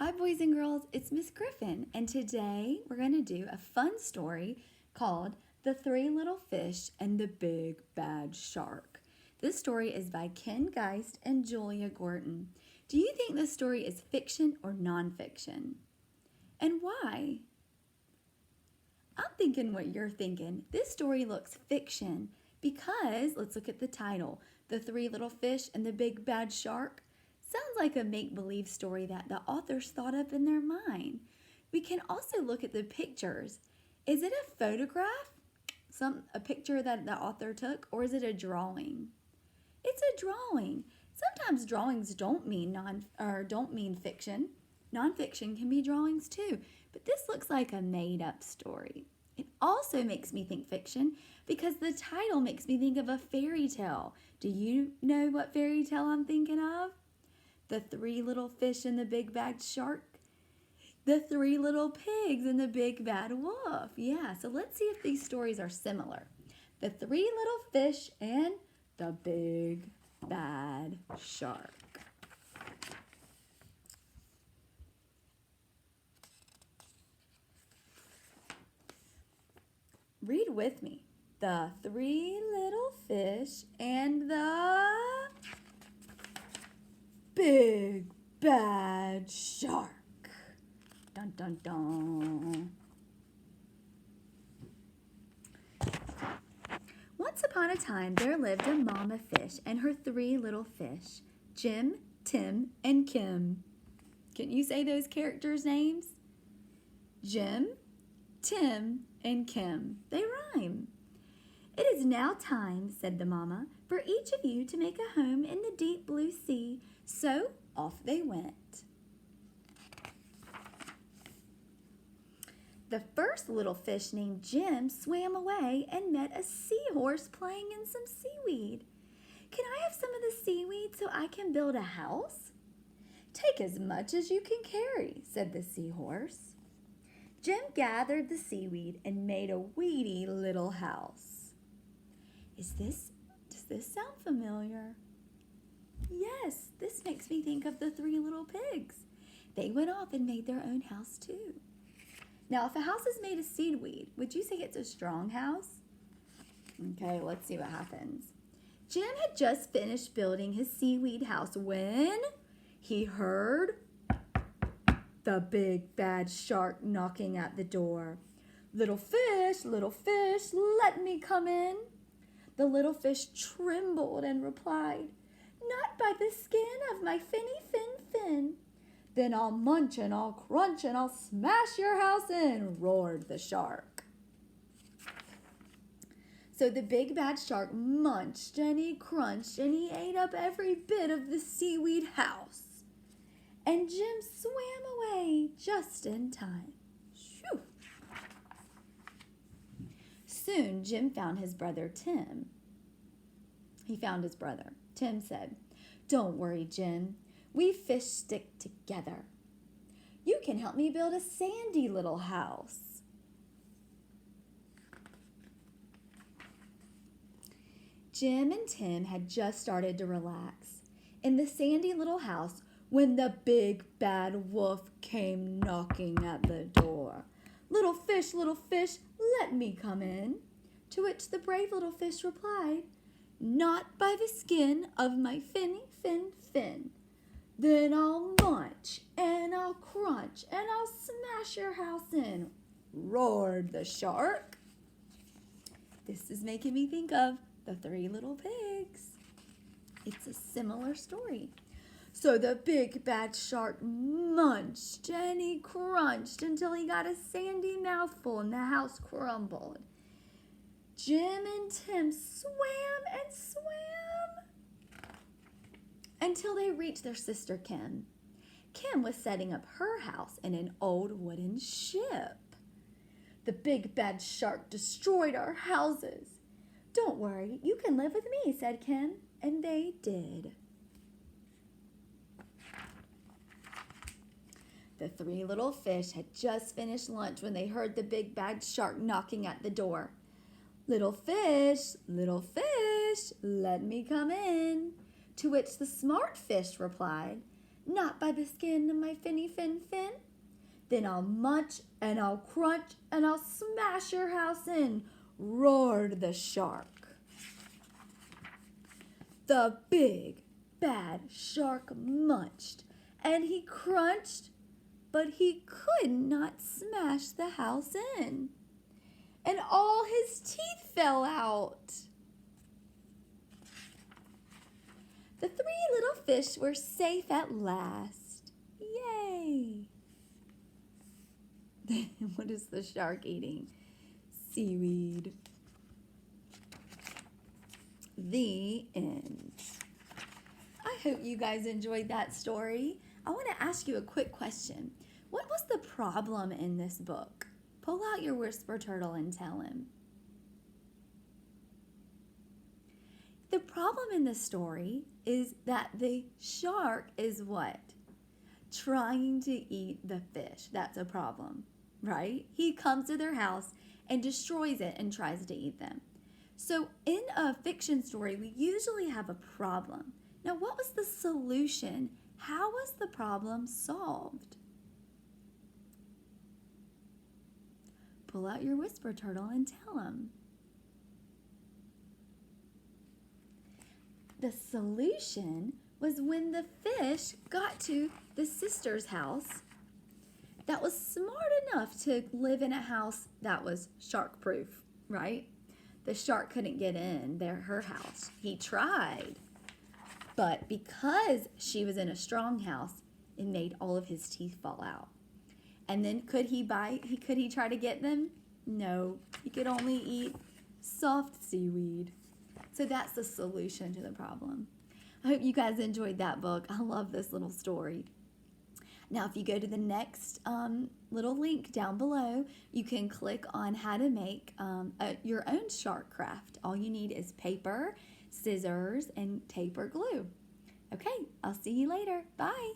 Hi, boys and girls, it's Miss Griffin, and today we're going to do a fun story called The Three Little Fish and the Big Bad Shark. This story is by Ken Geist and Julia Gorton. Do you think this story is fiction or nonfiction? And why? I'm thinking what you're thinking. This story looks fiction because, let's look at the title, The Three Little Fish and the Big Bad Shark. Sounds like a make-believe story that the authors thought up in their mind. We can also look at the pictures. Is it a photograph? A picture that the author took, or is it a drawing? It's a drawing. Sometimes drawings don't mean fiction. Nonfiction can be drawings too, but this looks like a made-up story. It also makes me think fiction because the title makes me think of a fairy tale. Do you know what fairy tale I'm thinking of? The Three Little Fish and the Big Bad Shark. The Three Little Pigs and the Big Bad Wolf. Yeah, so let's see if these stories are similar. The Three Little Fish and the Big Bad Shark. Read with me. The Three Little Fish and the Big Bad Shark. Dun dun dun. Once upon a time, there lived a mama fish and her three little fish, Jim, Tim, and Kim. Can you say those characters' names? Jim, Tim, and Kim. They rhyme. It is now time, said the mama, for each of you to make a home in the deep blue sea. So off they went. The first little fish named Jim swam away and met a seahorse playing in some seaweed. Can I have some of the seaweed so I can build a house? Take as much as you can carry, said the seahorse. Jim gathered the seaweed and made a weedy little house. Does this sound familiar? Yes, this makes me think of the three little pigs. They went off and made their own house too. Now, if a house is made of seaweed, would you say it's a strong house? Okay, let's see what happens. Jim had just finished building his seaweed house when he heard the big bad shark knocking at the door. Little fish, let me come in. The little fish trembled and replied, not by the skin of my finny fin. Then I'll munch and I'll crunch and I'll smash your house in, roared the shark. So the big bad shark munched and he crunched and he ate up every bit of the seaweed house. And Jim swam away just in time. Shoo! Soon Jim found his brother Tim. Tim said, don't worry, Jim. We fish stick together. You can help me build a sandy little house. Jim and Tim had just started to relax in the sandy little house when the big bad wolf came knocking at the door. Little fish, let me come in. To which the brave little fish replied, not by the skin of my finny fin. Then I'll munch and I'll crunch and I'll smash your house in, roared the shark. This is making me think of the Three Little Pigs. It's a similar story. So the big bad shark munched and he crunched until he got a sandy mouthful and the house crumbled. Jim and Tim swam and swam until they reached their sister Kim. Kim was setting up her house in an old wooden ship. The big bad shark destroyed our houses. Don't worry, you can live with me, said Kim, and they did. The three little fish had just finished lunch when they heard the big bad shark knocking at the door. Little fish, let me come in. To which the smart fish replied, Not by the skin of my finny fin fin. Then I'll munch and I'll crunch and I'll smash your house in, roared the shark. The big, bad shark munched and he crunched, but he could not smash the house in. And all his teeth fell out. The three little fish were safe at last. Yay! What is the shark eating? Seaweed. The end. I hope you guys enjoyed that story. I want to ask you a quick question. What was the problem in this book? Pull out your whisper turtle and tell him. The problem in the story is that the shark is what? Trying to eat the fish. That's a problem, right? He comes to their house and destroys it and tries to eat them. So in a fiction story, we usually have a problem. Now, what was the solution? How was the problem solved? Pull out your whisper turtle and tell him. The solution was when the fish got to the sister's house that was smart enough to live in a house that was shark proof, right? The shark couldn't get in her house. He tried, but because she was in a strong house, it made all of his teeth fall out. And then could he try to get them? No, he could only eat soft seaweed. So that's the solution to the problem. I hope you guys enjoyed that book. I love this little story. Now, if you go to the next little link down below, you can click on how to make your own shark craft. All you need is paper, scissors, and tape or glue. Okay, I'll see you later. Bye.